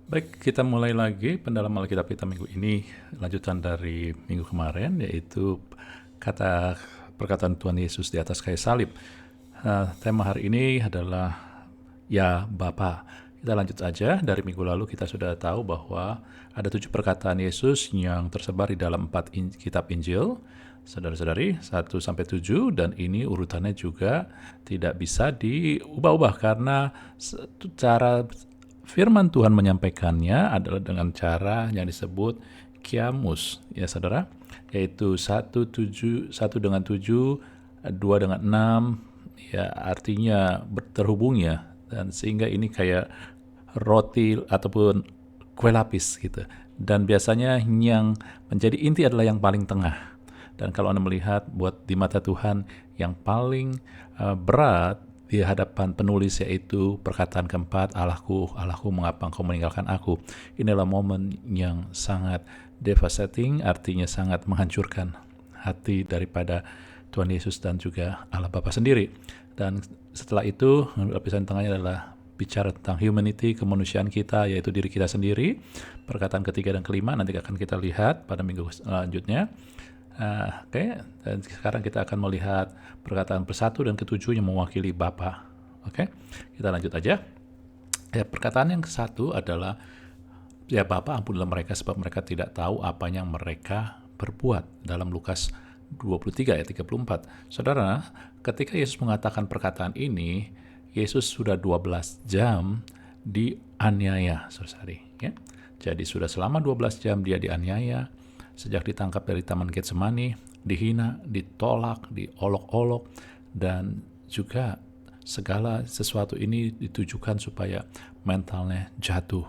Baik, kita mulai lagi pendalaman Alkitab kita minggu ini, lanjutan dari minggu kemarin, yaitu kata perkataan Tuhan Yesus di atas kayu salib. Tema hari ini adalah ya Bapa. Kita lanjut aja, dari minggu lalu kita sudah tahu bahwa ada 7 perkataan Yesus yang tersebar di dalam 4 kitab Injil, saudara-saudari, 1-7, dan ini urutannya juga tidak bisa diubah-ubah karena cara firman Tuhan menyampaikannya adalah dengan cara yang disebut kiamus, ya saudara, yaitu 1 dengan 7, 2 dengan 6, ya artinya terhubung ya, dan sehingga ini kayak roti ataupun kue lapis gitu. Dan biasanya yang menjadi inti adalah yang paling tengah. Dan kalau Anda melihat buat di mata Tuhan yang paling berat di hadapan penulis, yaitu perkataan keempat, Allahku, Allahku, mengapa engkau meninggalkan aku. Inilah momen yang sangat devastating, artinya sangat menghancurkan hati daripada Tuhan Yesus dan juga Allah Bapa sendiri. Dan setelah itu, lapisan tengahnya adalah bicara tentang humanity, kemanusiaan kita, yaitu diri kita sendiri. Perkataan ketiga dan kelima nanti akan kita lihat pada minggu selanjutnya. Oke. Dan sekarang kita akan melihat perkataan ke-1 dan ke-7 yang mewakili Bapa. Oke, kita lanjut aja. Ya, perkataan yang ke-1 adalah, ya Bapa, ampunilah mereka sebab mereka tidak tahu apa yang mereka berbuat, dalam Lukas 23 ayat 34. Saudara, ketika Yesus mengatakan perkataan ini, Yesus sudah 12 jam dianiaya, saudari. Ya. Jadi sudah selama 12 jam dia dianiaya, sejak ditangkap dari Taman Getsemani, dihina, ditolak, diolok-olok, dan juga segala sesuatu ini ditujukan supaya mentalnya jatuh.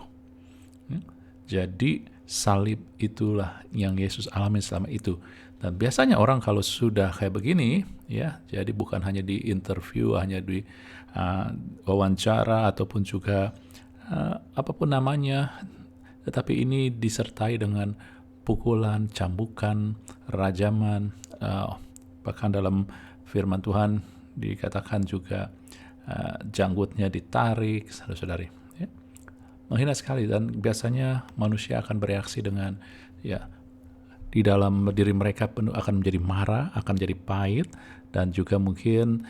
Jadi salib itulah yang Yesus alami selama itu. Dan biasanya orang kalau sudah kayak begini, ya, jadi bukan hanya di interview, hanya di wawancara ataupun juga apapun namanya, tetapi ini disertai dengan pukulan, cambukan, rajaman, bahkan dalam firman Tuhan dikatakan juga janggutnya ditarik, saudara-saudari. Ya. Menghina sekali, dan biasanya manusia akan bereaksi dengan, ya, di dalam diri mereka penuh akan menjadi marah, akan menjadi pahit, dan juga mungkin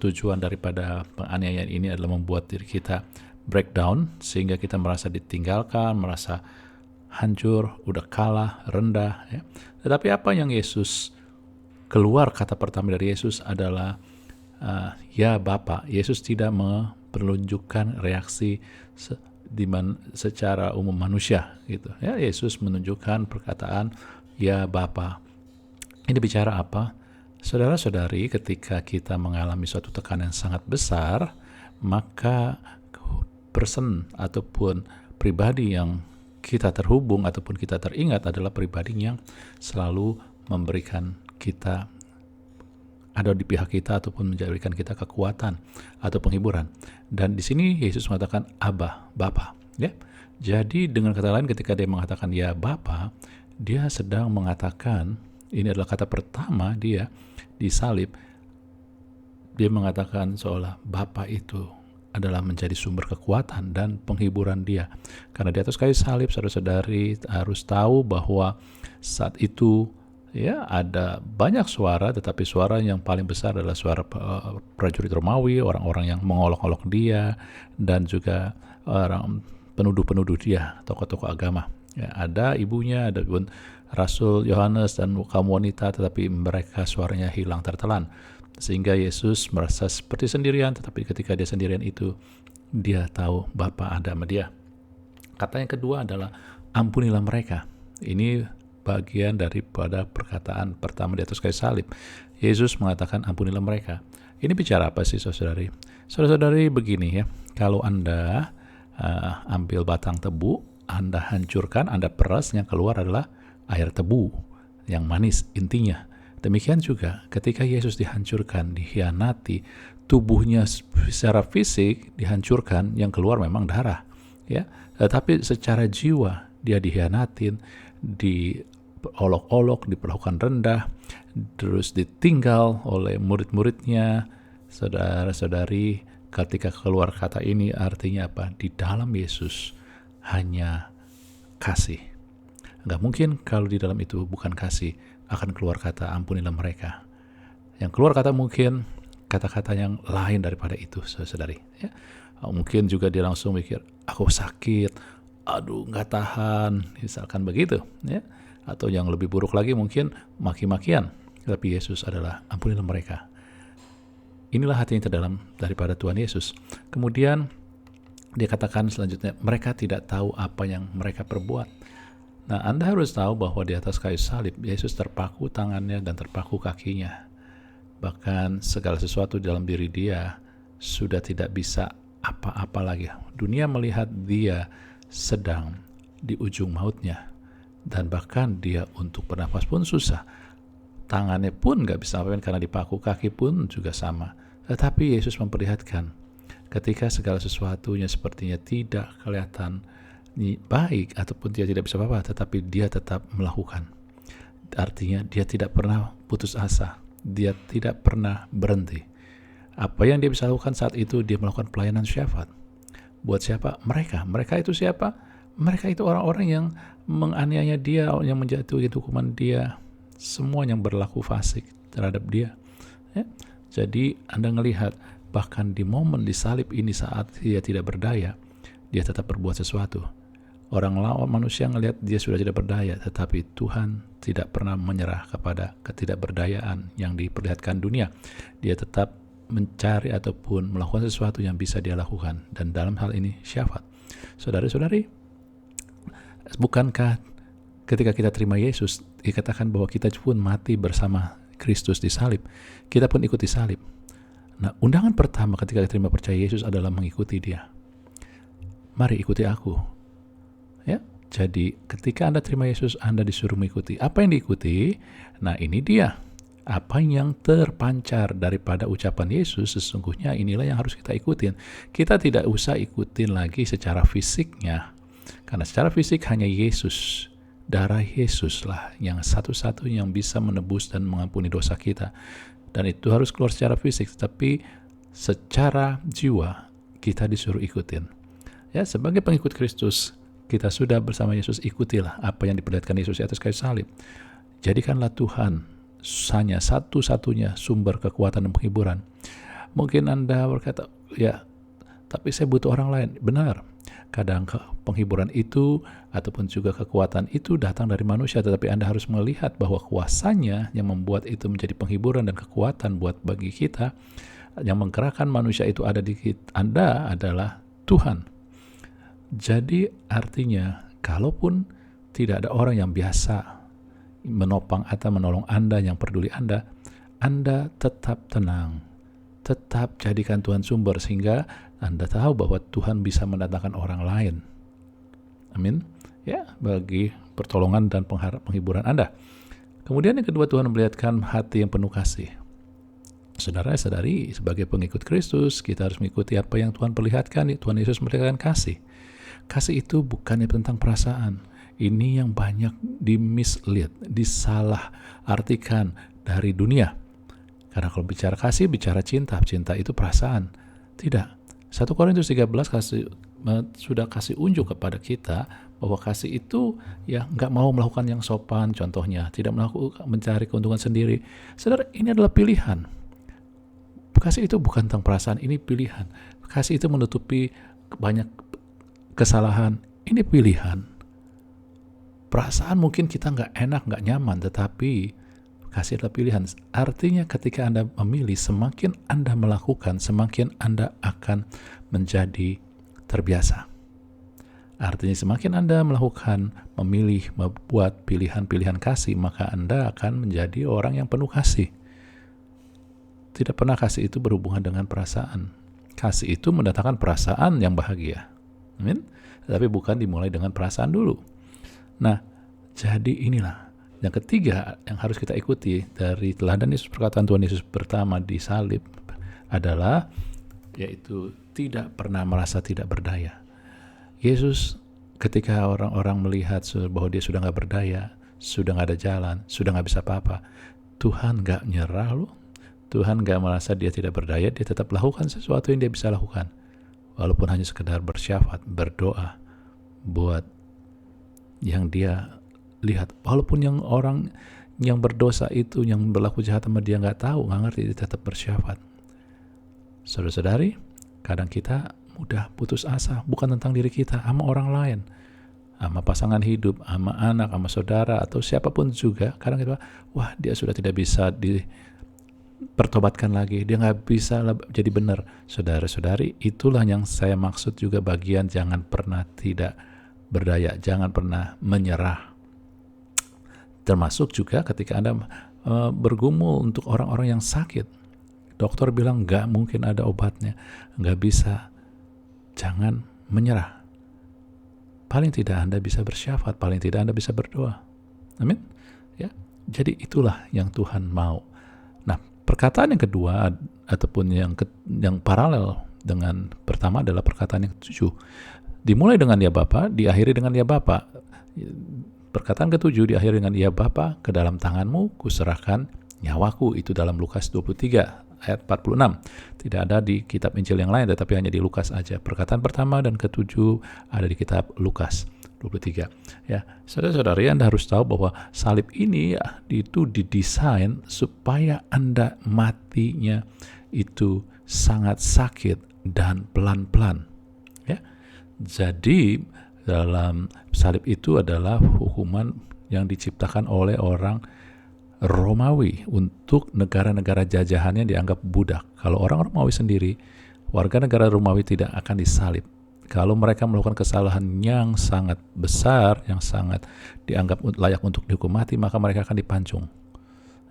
tujuan daripada penganiayaan ini adalah membuat diri kita breakdown, sehingga kita merasa ditinggalkan, merasa hancur, udah kalah, rendah. Ya. Tetapi apa yang Yesus keluar, kata pertama dari Yesus adalah ya Bapa. Yesus tidak menunjukkan reaksi secara umum manusia gitu. Ya, Yesus menunjukkan perkataan ya Bapa. Ini bicara apa? Saudara-saudari, ketika kita mengalami suatu tekanan yang sangat besar, maka person ataupun pribadi yang kita terhubung ataupun kita teringat adalah pribadi yang selalu memberikan kita, ada di pihak kita ataupun menjadikan kita kekuatan atau penghiburan. Dan di sini Yesus mengatakan Abba, Bapa. Ya. Jadi dengan kata lain, ketika dia mengatakan ya Bapa, dia sedang mengatakan, ini adalah kata pertama dia di salib, dia mengatakan seolah Bapa itu adalah menjadi sumber kekuatan dan penghiburan dia. Karena di atas kayu salib, saudara-saudari harus tahu bahwa saat itu, ya, ada banyak suara, tetapi suara yang paling besar adalah suara prajurit Romawi, orang-orang yang mengolok-olok dia, dan juga orang penuduh-penuduh dia, tokoh-tokoh agama. Ya, ada ibunya, ada pun Rasul Yohanes dan kaum wanita, tetapi mereka suaranya hilang tertelan. Sehingga Yesus merasa seperti sendirian, tetapi ketika dia sendirian itu, dia tahu Bapa ada sama dia. Kata yang kedua adalah ampunilah mereka. Ini bagian daripada perkataan pertama di atas kayu salib. Yesus mengatakan ampunilah mereka. Ini bicara apa sih, saudari? Saudari, begini ya, kalau Anda ambil batang tebu, Anda hancurkan, Anda peras, yang keluar adalah air tebu yang manis intinya. Demikian juga ketika Yesus dihancurkan, dikhianati, tubuhnya secara fisik dihancurkan, yang keluar memang darah, ya. Tetapi secara jiwa dia dikhianatin, diolok-olok, diperlakukan rendah, terus ditinggal oleh murid-muridnya. Saudara-saudari, ketika keluar kata ini artinya apa? Di dalam Yesus hanya kasih. Nggak mungkin kalau di dalam itu bukan kasih, akan keluar kata ampunilah mereka. Yang keluar kata mungkin kata-kata yang lain daripada itu, saudari. Ya. Mungkin juga dia langsung mikir, aku sakit, aduh nggak tahan, misalkan begitu. Ya. Atau yang lebih buruk lagi mungkin maki-makian. Tapi Yesus adalah ampunilah mereka. Inilah hati yang terdalam daripada Tuhan Yesus. Kemudian dia katakan selanjutnya, mereka tidak tahu apa yang mereka perbuat. Nah, Anda harus tahu bahwa di atas kayu salib, Yesus terpaku tangannya dan terpaku kakinya. Bahkan segala sesuatu dalam diri dia sudah tidak bisa apa-apa lagi. Dunia melihat dia sedang di ujung mautnya. Dan bahkan dia untuk bernafas pun susah. Tangannya pun gak bisa apa-apa karena dipaku, kaki pun juga sama. Tetapi Yesus memperlihatkan ketika segala sesuatunya sepertinya tidak kelihatan baik ataupun dia tidak bisa apa-apa, tetapi dia tetap melakukan. Artinya dia tidak pernah putus asa, dia tidak pernah berhenti. Apa yang dia bisa lakukan saat itu, dia melakukan pelayanan syafaat. Buat siapa? Mereka itu siapa? Mereka itu orang-orang yang menganiaya dia, yang menjatuhi hukuman dia, semua yang berlaku fasik terhadap dia. Ya. Jadi Anda melihat bahkan di momen disalib ini saat dia tidak berdaya, dia tetap berbuat sesuatu. Orang lawan manusia melihat dia sudah tidak berdaya, tetapi Tuhan tidak pernah menyerah kepada ketidakberdayaan yang diperlihatkan dunia. Dia tetap mencari ataupun melakukan sesuatu yang bisa dia lakukan, dan dalam hal ini syafaat. Saudari-saudari, bukankah ketika kita terima Yesus, dikatakan bahwa kita pun mati bersama Kristus di salib. Kita pun ikuti salib. Nah, undangan pertama ketika terima percaya Yesus adalah mengikuti dia. Mari ikuti aku. Ya, jadi ketika Anda terima Yesus, Anda disuruh mengikuti. Apa yang diikuti? Nah, ini dia. Apa yang terpancar daripada ucapan Yesus, sesungguhnya inilah yang harus kita ikutin. Kita tidak usah ikutin lagi secara fisiknya. Karena secara fisik hanya Yesus, darah Yesuslah yang satu-satunya yang bisa menebus dan mengampuni dosa kita. Dan itu harus keluar secara fisik, tetapi secara jiwa kita disuruh ikutin. Ya, sebagai pengikut Kristus, kita sudah bersama Yesus, ikutilah apa yang diperlihatkan Yesus di atas kayu salib. Jadikanlah Tuhan hanya satu-satunya sumber kekuatan dan penghiburan. Mungkin Anda berkata, ya, tapi saya butuh orang lain. Benar. Kadang penghiburan itu ataupun juga kekuatan itu datang dari manusia, tetapi Anda harus melihat bahwa kuasanya yang membuat itu menjadi penghiburan dan kekuatan buat bagi kita, yang menggerakkan manusia itu ada di Anda adalah Tuhan. Jadi artinya, kalaupun tidak ada orang yang biasa menopang atau menolong Anda, yang peduli Anda tetap tenang, tetap jadikan Tuhan sumber, sehingga Anda tahu bahwa Tuhan bisa mendatangkan orang lain. Amin. Ya, bagi pertolongan dan penghiburan Anda. Kemudian yang kedua, Tuhan memperlihatkan hati yang penuh kasih. Saudara-saudari, sebagai pengikut Kristus, kita harus mengikuti apa yang Tuhan perlihatkan. Tuhan Yesus memperlihatkan kasih. Kasih itu bukannya tentang perasaan. Ini yang banyak dimislead, disalah artikan dari dunia. Karena kalau bicara kasih, bicara cinta. Cinta itu perasaan. Tidak. 1 Korintus 13 sudah kasih unjuk kepada kita bahwa kasih itu ya nggak mau melakukan yang sopan, contohnya tidak melakukan mencari keuntungan sendiri. Saudara, ini adalah pilihan. Kasih itu bukan tentang perasaan, ini pilihan. Kasih itu menutupi banyak kesalahan, ini pilihan. Perasaan mungkin kita nggak enak, nggak nyaman, tetapi kasih adalah pilihan. Artinya ketika Anda memilih, semakin Anda melakukan, semakin Anda akan menjadi terbiasa. Artinya semakin Anda melakukan, memilih, membuat pilihan-pilihan kasih, maka Anda akan menjadi orang yang penuh kasih. Tidak pernah kasih itu berhubungan dengan perasaan. Kasih itu mendatangkan perasaan yang bahagia. Amin. Tapi bukan dimulai dengan perasaan dulu. Nah, jadi inilah. Yang ketiga yang harus kita ikuti dari teladan Yesus, perkataan Tuhan Yesus pertama di salib adalah yaitu tidak pernah merasa tidak berdaya. Yesus ketika orang-orang melihat bahwa dia sudah gak berdaya, sudah gak ada jalan, sudah gak bisa apa-apa, Tuhan gak nyerah loh. Tuhan gak merasa dia tidak berdaya, dia tetap lakukan sesuatu yang dia bisa lakukan. Walaupun hanya sekedar bersyafaat, berdoa, buat yang dia lihat. Walaupun yang orang yang berdosa itu, yang berlaku jahat sama dia nggak tahu, nggak ngerti, dia tetap bersyafaat. Saudara-saudari, kadang kita mudah putus asa, bukan tentang diri kita, sama orang lain, sama pasangan hidup, sama anak, sama saudara, atau siapapun juga. Kadang kita, wah dia sudah tidak bisa dipertobatkan lagi, dia nggak bisa jadi benar. Saudara-saudari, itulah yang saya maksud juga bagian jangan pernah tidak berdaya, jangan pernah menyerah. Termasuk juga ketika Anda bergumul untuk orang-orang yang sakit. Dokter bilang nggak mungkin ada obatnya, nggak bisa. Jangan menyerah. Paling tidak Anda bisa bersyafaat, paling tidak Anda bisa berdoa. Amin. Ya, jadi itulah yang Tuhan mau. Nah, perkataan yang kedua ataupun yang paralel dengan pertama adalah perkataan yang ketujuh. Dimulai dengan ya Bapa, diakhiri dengan ya Bapa. Perkataan ketujuh diakhiri dengan ya Bapa, ke dalam tanganmu kuserahkan nyawaku. Itu dalam Lukas 23 ayat 46. Tidak ada di kitab Injil yang lain, tetapi hanya di Lukas aja. Perkataan pertama dan ketujuh ada di kitab Lukas 23. Ya, saudara-saudari, Anda harus tahu bahwa salib ini itu didesain supaya Anda matinya itu sangat sakit dan pelan-pelan. Ya, jadi dalam salib itu adalah hukuman yang diciptakan oleh orang Romawi untuk negara-negara jajahannya dianggap budak. Kalau orang Romawi sendiri, warga negara Romawi tidak akan disalib. Kalau mereka melakukan kesalahan yang sangat besar, yang sangat dianggap layak untuk dihukum mati, maka mereka akan dipancung.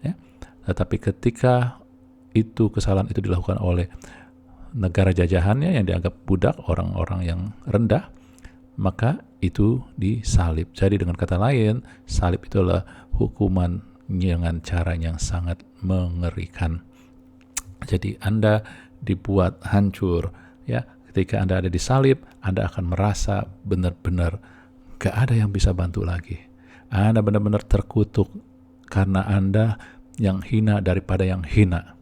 Ya. Tetapi ketika kesalahan itu dilakukan oleh negara jajahannya yang dianggap budak, orang-orang yang rendah, maka itu disalib. Jadi dengan kata lain, salib itu adalah hukuman dengan cara yang sangat mengerikan. Jadi Anda dibuat hancur. Ya, ketika Anda ada di salib, Anda akan merasa benar-benar gak ada yang bisa bantu lagi. Anda benar-benar terkutuk karena Anda yang hina daripada yang hina,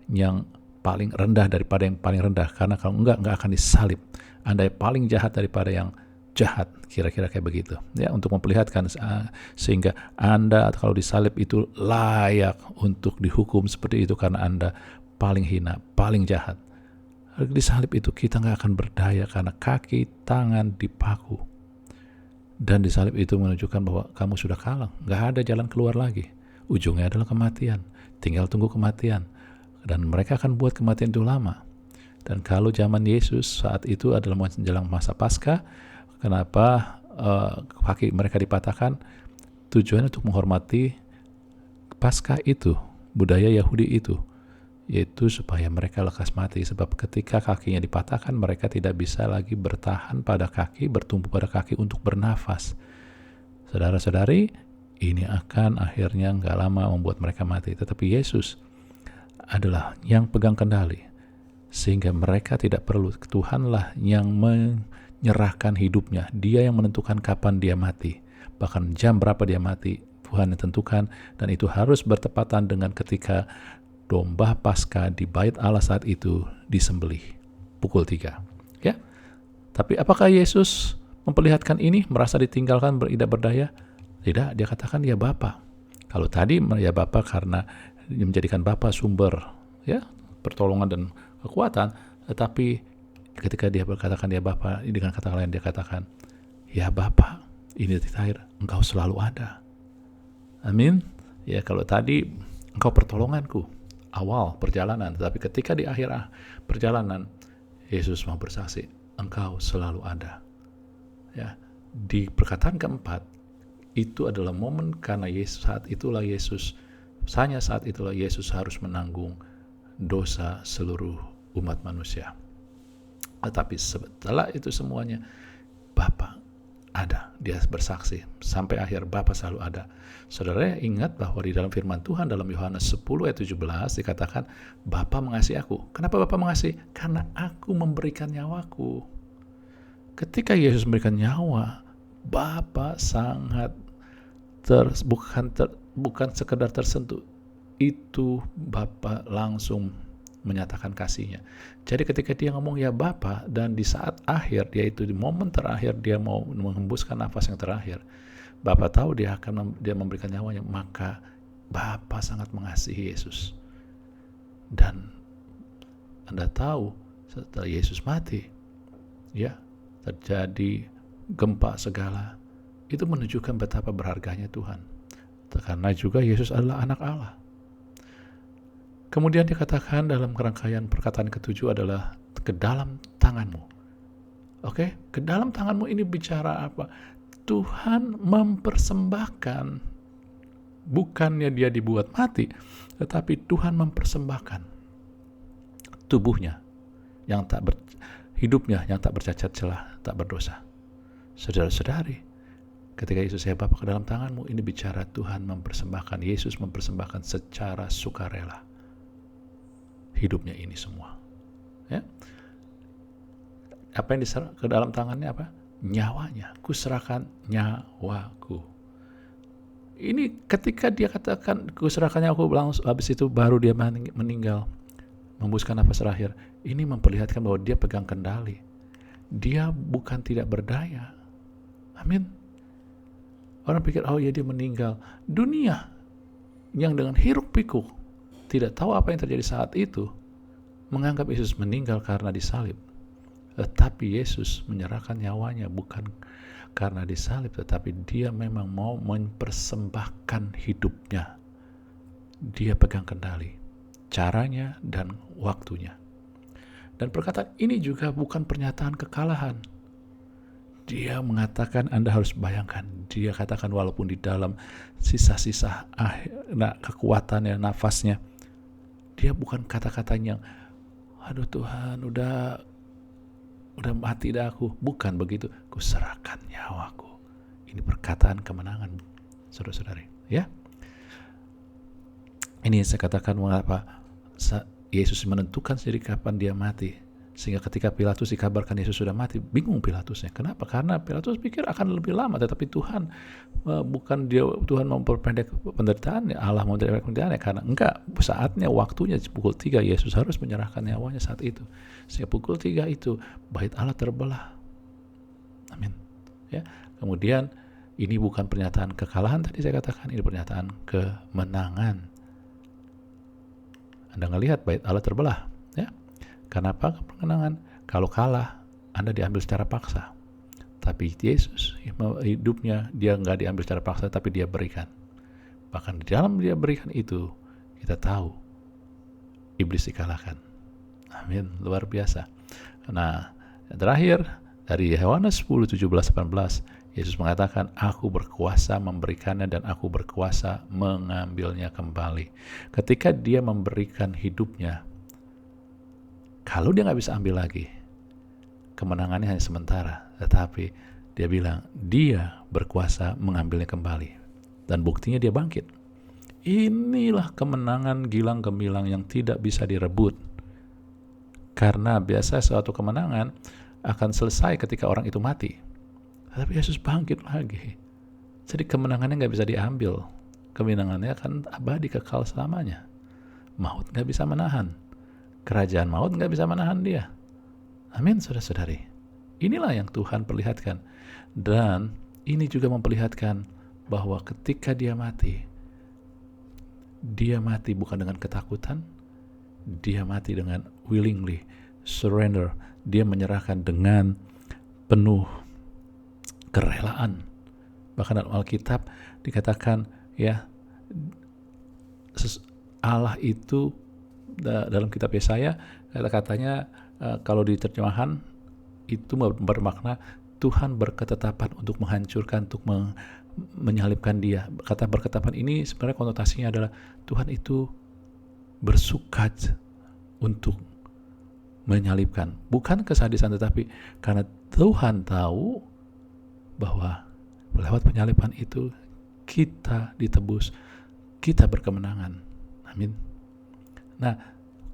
yang paling rendah daripada yang paling rendah. Karena kalau enggak akan disalib. Anda yang paling jahat daripada yang jahat, kira-kira kayak begitu. Ya, untuk memperlihatkan sehingga Anda kalau disalib itu layak untuk dihukum seperti itu karena Anda paling hina, paling jahat. Disalib itu kita nggak akan berdaya karena kaki, tangan dipaku. Dan disalib itu menunjukkan bahwa kamu sudah kalah, nggak ada jalan keluar lagi. Ujungnya adalah kematian, tinggal tunggu kematian. Dan mereka akan buat kematian itu lama. Dan kalau zaman Yesus saat itu adalah menjelang masa Paskah, kenapa kaki mereka dipatahkan? Tujuannya untuk menghormati Paskah itu, budaya Yahudi itu, yaitu supaya mereka lekas mati. Sebab ketika kakinya dipatahkan, mereka tidak bisa lagi bertahan pada kaki, bertumbuh pada kaki untuk bernafas. Saudara-saudari, ini akan akhirnya nggak lama membuat mereka mati. Tetapi Yesus adalah yang pegang kendali, sehingga mereka tidak perlu. Tuhanlah yang menyerahkan hidupnya. Dia yang menentukan kapan dia mati. Bahkan jam berapa dia mati, Tuhan yang tentukan. Dan itu harus bertepatan dengan ketika domba Paskah di Bait Allah saat itu disembelih pukul 3. Ya. Tapi apakah Yesus memperlihatkan ini, merasa ditinggalkan, tidak berdaya? Tidak, dia katakan ya Bapa. Kalau tadi ya Bapa karena menjadikan Bapa sumber ya pertolongan dan kekuatan, tetapi ketika dia berkatakan ya Bapa, dengan kata lain dia katakan ya Bapa, ini titik akhir, Engkau selalu ada. Amin. Ya, kalau tadi Engkau pertolonganku awal perjalanan, tetapi ketika di akhir perjalanan Yesus mau bersaksi, Engkau selalu ada. Ya, di perkataan keempat itu adalah momen karena saat itulah Yesus harus menanggung dosa seluruh umat manusia. Tetapi setelah itu semuanya, Bapa ada, dia bersaksi sampai akhir, Bapa selalu ada. Saudara ingat bahwa di dalam firman Tuhan dalam Yohanes 10 ayat 17 dikatakan Bapa mengasihi aku. Kenapa Bapa mengasihi? Karena aku memberikan nyawaku. Ketika Yesus memberikan nyawa, Bapa sangat bukan sekedar tersentuh, itu Bapa langsung menyatakan kasihnya. Jadi ketika dia ngomong ya Bapa, dan di saat akhir, yaitu di momen terakhir dia mau menghembuskan nafas yang terakhir, Bapa tahu dia memberikan nyawanya, maka Bapa sangat mengasihi Yesus. Dan Anda tahu setelah Yesus mati, ya, terjadi gempa segala. Itu menunjukkan betapa berharganya Tuhan. Karena juga Yesus adalah anak Allah. Kemudian dikatakan dalam rangkaian perkataan ketujuh adalah ke dalam tanganmu. Oke, ke dalam tanganmu ini bicara apa? Tuhan mempersembahkan, bukannya dia dibuat mati, tetapi Tuhan mempersembahkan tubuhnya yang hidupnya yang tak bercacat celah, tak berdosa. Saudara-saudari, ketika Yesus ya Bapa ke dalam tanganmu, ini bicara Tuhan mempersembahkan, Yesus mempersembahkan secara sukarela hidupnya ini semua. Ya. Apa yang diserah ke dalam tangannya apa? Nyawanya. Kuserahkan nyawaku. Ini ketika dia katakan kuserahkan nyawaku, habis itu baru dia meninggal, membuskan nafas terakhir. Ini memperlihatkan bahwa dia pegang kendali. Dia bukan tidak berdaya. Amin. Orang pikir, oh ya dia meninggal. Dunia yang dengan hiruk pikuk tidak tahu apa yang terjadi saat itu, menganggap Yesus meninggal karena disalib. Tetapi Yesus menyerahkan nyawanya bukan karena disalib, tetapi dia memang mau mempersembahkan hidupnya. Dia pegang kendali caranya dan waktunya. Dan perkataan ini juga bukan pernyataan kekalahan. Dia mengatakan, Anda harus bayangkan, dia katakan walaupun di dalam sisa-sisa kekuatannya, nafasnya, dia bukan kata-katanya, aduh Tuhan, udah mati dah aku. Bukan begitu. Kuserahkan nyawaku. Ini perkataan kemenangan, saudara-saudari. Ya. Ini saya katakan mengapa Yesus menentukan sendiri kapan dia mati. Sehingga ketika Pilatus dikabarkan Yesus sudah mati, bingung Pilatusnya. Kenapa? Karena Pilatus pikir akan lebih lama, tetapi Tuhan Tuhan memperpendek penderitaannya, Allah memperpendek penderitaannya, karena enggak, saatnya, waktunya pukul 3 Yesus harus menyerahkan nyawanya saat itu. Sehingga pukul 3 itu bait Allah terbelah. Amin. Ya. Kemudian ini bukan pernyataan kekalahan tadi saya katakan, ini pernyataan kemenangan. Anda ngelihat bait Allah terbelah, ya. Kenapa kemenangan? Kalau kalah, Anda diambil secara paksa. Tapi Yesus hidupnya dia nggak diambil secara paksa, tapi dia berikan. Bahkan di dalam dia berikan itu, kita tahu iblis dikalahkan. Amin, luar biasa. Nah, yang terakhir dari Yohanes 10, 17, 18, Yesus mengatakan, aku berkuasa memberikannya dan aku berkuasa mengambilnya kembali. Ketika dia memberikan hidupnya, kalau dia nggak bisa ambil lagi, kemenangannya hanya sementara. Tetapi dia bilang, dia berkuasa mengambilnya kembali. Dan buktinya dia bangkit. Inilah kemenangan gilang gemilang yang tidak bisa direbut. Karena biasa suatu kemenangan akan selesai ketika orang itu mati. Tetapi Yesus bangkit lagi. Jadi kemenangannya nggak bisa diambil. Kemenangannya akan abadi, kekal selamanya. Maut nggak bisa menahan. Kerajaan maut nggak bisa menahan dia. Amin, saudara-saudari. Inilah yang Tuhan perlihatkan. Dan ini juga memperlihatkan bahwa ketika dia mati bukan dengan ketakutan, dia mati dengan willingly, surrender. Dia menyerahkan dengan penuh kerelaan. Bahkan dalam Alkitab dikatakan, ya, Allah itu dalam kitab Yesaya kata-katanya, kalau di terjemahan itu bermakna Tuhan berketetapan untuk menghancurkan, untuk menyalibkan dia. Kata berketetapan ini sebenarnya konotasinya adalah Tuhan itu bersuka untuk menyalibkan. Bukan kesadisan, tetapi karena Tuhan tahu bahwa lewat penyaliban itu kita ditebus, kita berkemenangan. Amin. Nah,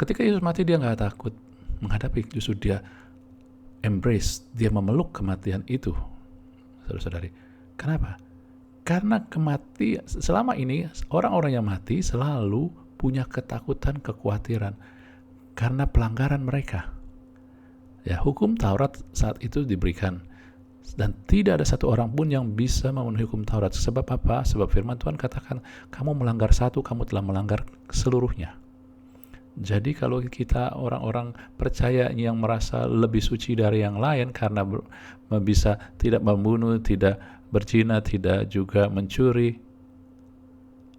ketika Yesus mati dia nggak takut menghadapi, justru dia embrace, dia memeluk kematian itu, saudara-saudari. Kenapa? Karena kematian, selama ini orang-orang yang mati selalu punya ketakutan, kekhawatiran. karena pelanggaran mereka. Ya, hukum Taurat saat itu diberikan dan tidak ada satu orang pun yang bisa memenuhi hukum Taurat. Sebab apa? Sebab firman Tuhan katakan, kamu melanggar satu, kamu telah melanggar seluruhnya. Jadi kalau kita orang-orang percaya yang merasa lebih suci dari yang lain karena bisa tidak membunuh, tidak berzina, tidak juga mencuri,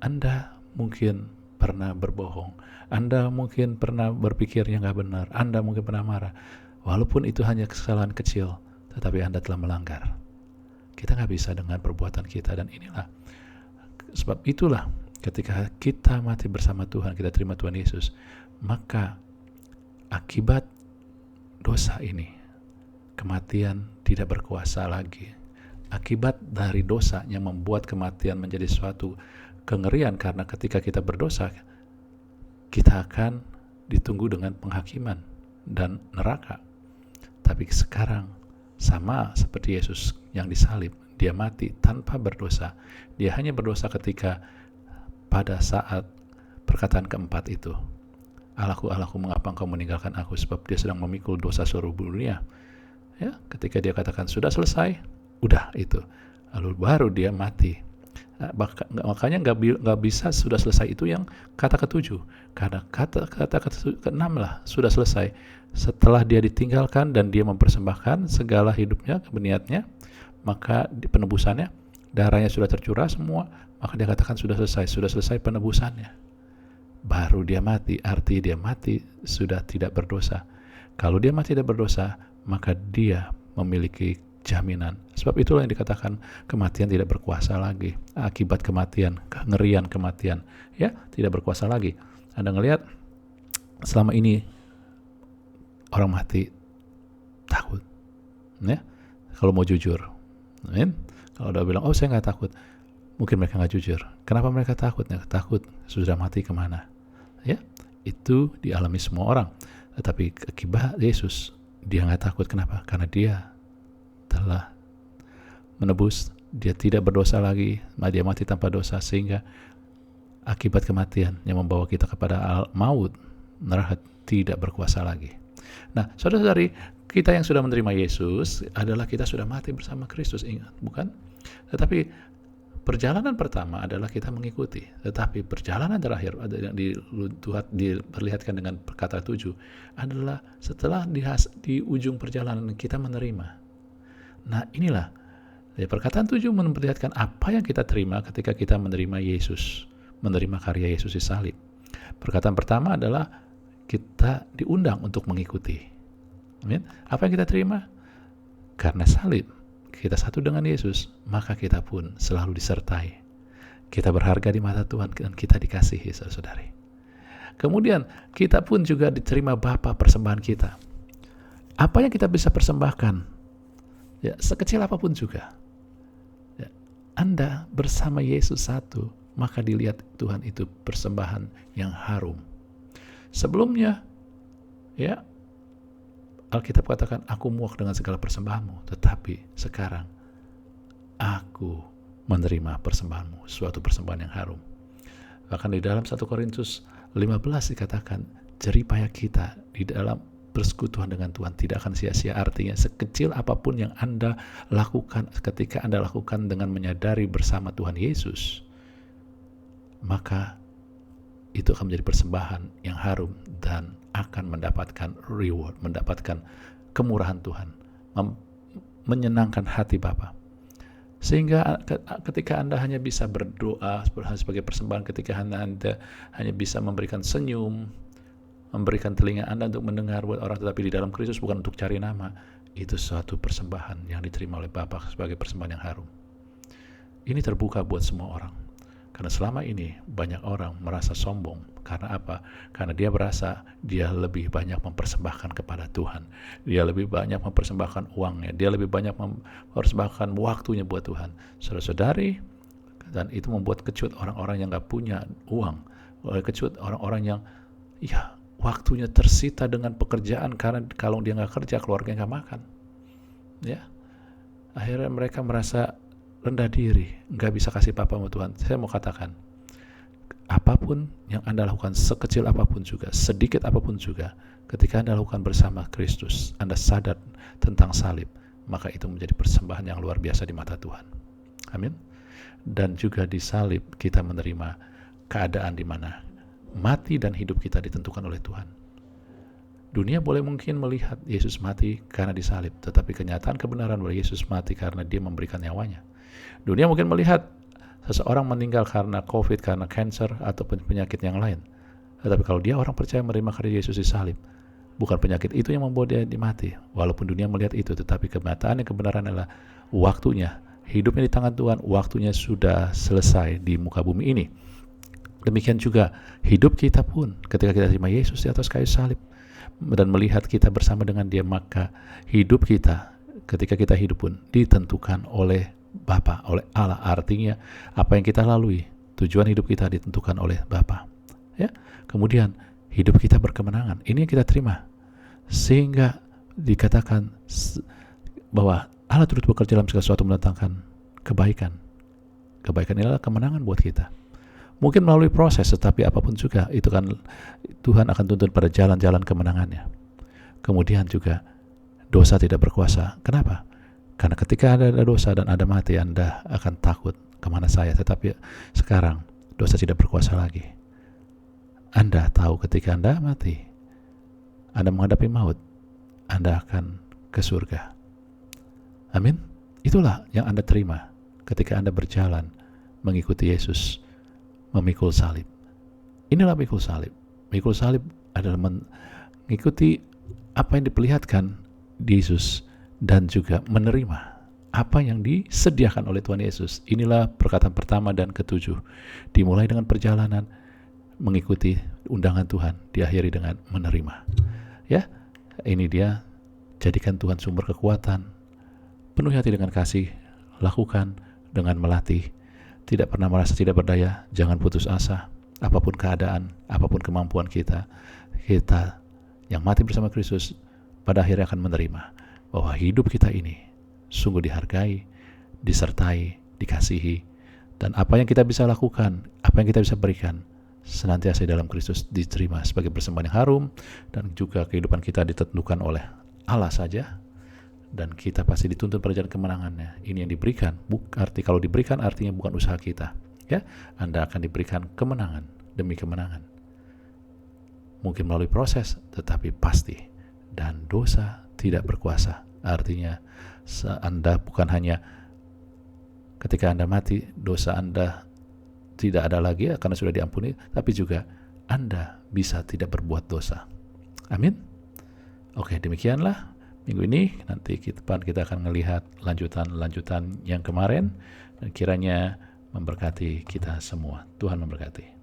Anda mungkin pernah berbohong, Anda mungkin pernah berpikir yang gak benar, Anda mungkin pernah marah. Walaupun itu hanya kesalahan kecil, tetapi Anda telah melanggar. Kita gak bisa dengan perbuatan kita, dan inilah sebab itulah ketika kita mati bersama Tuhan, kita terima Tuhan Yesus, maka akibat dosa ini, kematian tidak berkuasa lagi. Akibat dari dosa yang membuat kematian menjadi suatu kengerian, karena ketika kita berdosa, kita akan ditunggu dengan penghakiman dan neraka. Tapi sekarang sama seperti Yesus yang disalib, dia mati tanpa berdosa. Dia hanya berdosa ketika pada saat perkataan keempat itu, Allahku, Allahku, mengapa engkau meninggalkan aku? Sebab dia sedang memikul dosa seluruh dunia. Ya, ketika dia katakan sudah selesai, udah itu. Lalu baru dia mati. Makanya nggak bisa sudah selesai itu yang kata ketujuh, karena kata keenam lah sudah selesai. Setelah dia ditinggalkan dan dia mempersembahkan segala hidupnya, kebeniannya, maka di penebusannya, darahnya sudah tercurah semua, maka dia katakan sudah selesai penebusannya. Baru dia mati, arti dia mati sudah tidak berdosa. Kalau dia mati tidak berdosa, maka dia memiliki jaminan. Sebab itulah yang dikatakan kematian tidak berkuasa lagi. Akibat kematian, kengerian kematian, ya, tidak berkuasa lagi. Anda ngelihat selama ini orang mati takut, ya. Kalau mau jujur, amin. Kalau udah bilang, oh saya nggak takut, mungkin mereka nggak jujur. Kenapa mereka takut? Takut sudah mati kemana? Ya, itu dialami semua orang. Tetapi akibat Yesus, dia nggak takut. Kenapa? Karena dia telah menebus, dia tidak berdosa lagi, dia mati tanpa dosa, sehingga akibat kematian yang membawa kita kepada maut, neraka, tidak berkuasa lagi. Nah, saudara-saudari, kita yang sudah menerima Yesus adalah kita sudah mati bersama Kristus, ingat, bukan? Tetapi perjalanan pertama adalah kita mengikuti, tetapi perjalanan terakhir yang diperlihatkan dengan kata 7 adalah setelah di ujung perjalanan kita menerima. Nah, inilah perkataan 7 memperlihatkan apa yang kita terima ketika kita menerima Yesus, menerima karya Yesus di salib. Perkataan pertama adalah kita diundang untuk mengikuti. Amin. Apa yang kita terima? Karena salib, kita satu dengan Yesus, maka kita pun selalu disertai. Kita berharga di mata Tuhan dan kita dikasihi, saudara-saudari. Kemudian kita pun juga diterima Bapa persembahan kita. Apa yang kita bisa persembahkan? Ya, sekecil apapun juga. Ya, Anda bersama Yesus satu, maka dilihat Tuhan itu persembahan yang harum. Sebelumnya, ya, Alkitab katakan, aku muak dengan segala persembahanmu, tetapi sekarang aku menerima persembahanmu, suatu persembahan yang harum. Bahkan di dalam 1 Korintus 15 dikatakan, jeripaya kita di dalam persekutuan dengan Tuhan tidak akan sia-sia. Artinya sekecil apapun yang Anda lakukan, ketika Anda lakukan dengan menyadari bersama Tuhan Yesus, maka itu akan menjadi persembahan yang harum dan akan mendapatkan reward, mendapatkan kemurahan Tuhan, menyenangkan hati Bapa. Sehingga ketika Anda hanya bisa berdoa sebagai persembahan, ketika Anda hanya bisa memberikan senyum, memberikan telinga Anda untuk mendengar buat orang, tetapi di dalam Kristus bukan untuk cari nama, itu suatu persembahan yang diterima oleh Bapa sebagai persembahan yang harum. Ini terbuka buat semua orang. Karena selama ini banyak orang merasa sombong. Karena apa? Karena dia merasa dia lebih banyak mempersembahkan kepada Tuhan. Dia lebih banyak mempersembahkan uangnya. Dia lebih banyak mempersembahkan waktunya buat Tuhan. Saudara-saudari, dan itu membuat kecut orang-orang yang gak punya uang. Kecut orang-orang yang waktunya tersita dengan pekerjaan, karena kalau dia gak kerja, keluarga gak makan. Ya, akhirnya mereka merasa rendah diri, nggak bisa kasih apa-apa sama Tuhan. Saya mau katakan, apapun yang Anda lakukan, sekecil apapun juga, sedikit apapun juga, ketika Anda lakukan bersama Kristus, Anda sadar tentang salib, maka itu menjadi persembahan yang luar biasa di mata Tuhan. Amin. Dan juga di salib kita menerima keadaan di mana mati dan hidup kita ditentukan oleh Tuhan. Dunia boleh mungkin melihat Yesus mati karena disalib, tetapi kenyataan kebenaran bahwa Yesus mati karena Dia memberikan nyawanya. Dunia mungkin melihat seseorang meninggal karena COVID, karena cancer, ataupun penyakit yang lain. Tetapi kalau dia orang percaya menerima karya Yesus disalib, bukan penyakit itu yang membuat dia mati. Walaupun dunia melihat itu, tetapi kenyataan yang kebenaran adalah waktunya, hidupnya di tangan Tuhan, waktunya sudah selesai di muka bumi ini. Demikian juga hidup kita pun, ketika kita terima Yesus di atas kayu salib, dan melihat kita bersama dengan Dia, maka hidup kita ketika kita hidup pun ditentukan oleh Bapa, oleh Allah. Artinya apa yang kita lalui, tujuan hidup kita ditentukan oleh Bapa. Ya, kemudian hidup kita berkemenangan. Ini yang kita terima, sehingga dikatakan bahwa Allah turut bekerja dalam segala sesuatu mendatangkan kebaikan. Kebaikan inilah kemenangan buat kita. Mungkin melalui proses, tetapi apapun juga, itu kan Tuhan akan tuntun pada jalan-jalan kemenangannya. Kemudian juga dosa tidak berkuasa. Kenapa? Karena ketika ada dosa dan ada mati, Anda akan takut, kemana saya? Tetapi sekarang dosa tidak berkuasa lagi. Anda tahu ketika Anda mati, Anda menghadapi maut, Anda akan ke surga. Amin. Itulah yang Anda terima ketika Anda berjalan mengikuti Yesus, memikul salib. Inilah mikul salib. Mikul salib adalah mengikuti apa yang diperlihatkan di Yesus dan juga menerima apa yang disediakan oleh Tuhan Yesus. Inilah perkataan pertama dan ketujuh. Dimulai dengan perjalanan mengikuti undangan Tuhan, diakhiri dengan menerima. Ya, ini dia, jadikan Tuhan sumber kekuatan. Penuhi hati dengan kasih, lakukan dengan melatih. Tidak pernah merasa tidak berdaya, jangan putus asa. Apapun keadaan, apapun kemampuan kita yang mati bersama Kristus pada akhirnya akan menerima bahwa hidup kita ini sungguh dihargai, disertai, dikasihi, dan apa yang kita bisa lakukan, apa yang kita bisa berikan, senantiasa dalam Kristus diterima sebagai persembahan yang harum, dan juga kehidupan kita ditentukan oleh Allah saja. Dan kita pasti dituntun pada jalan kemenangannya. Ini yang diberikan. Arti kalau diberikan artinya bukan usaha kita. Ya, Anda akan diberikan kemenangan demi kemenangan. Mungkin melalui proses, tetapi pasti. Dan dosa tidak berkuasa. Artinya Anda bukan hanya ketika Anda mati, dosa Anda tidak ada lagi karena sudah diampuni, tapi juga Anda bisa tidak berbuat dosa. Amin. Oke, demikianlah minggu ini. Nanti kita akan melihat lanjutan yang kemarin, dan kiranya memberkati kita semua. Tuhan memberkati.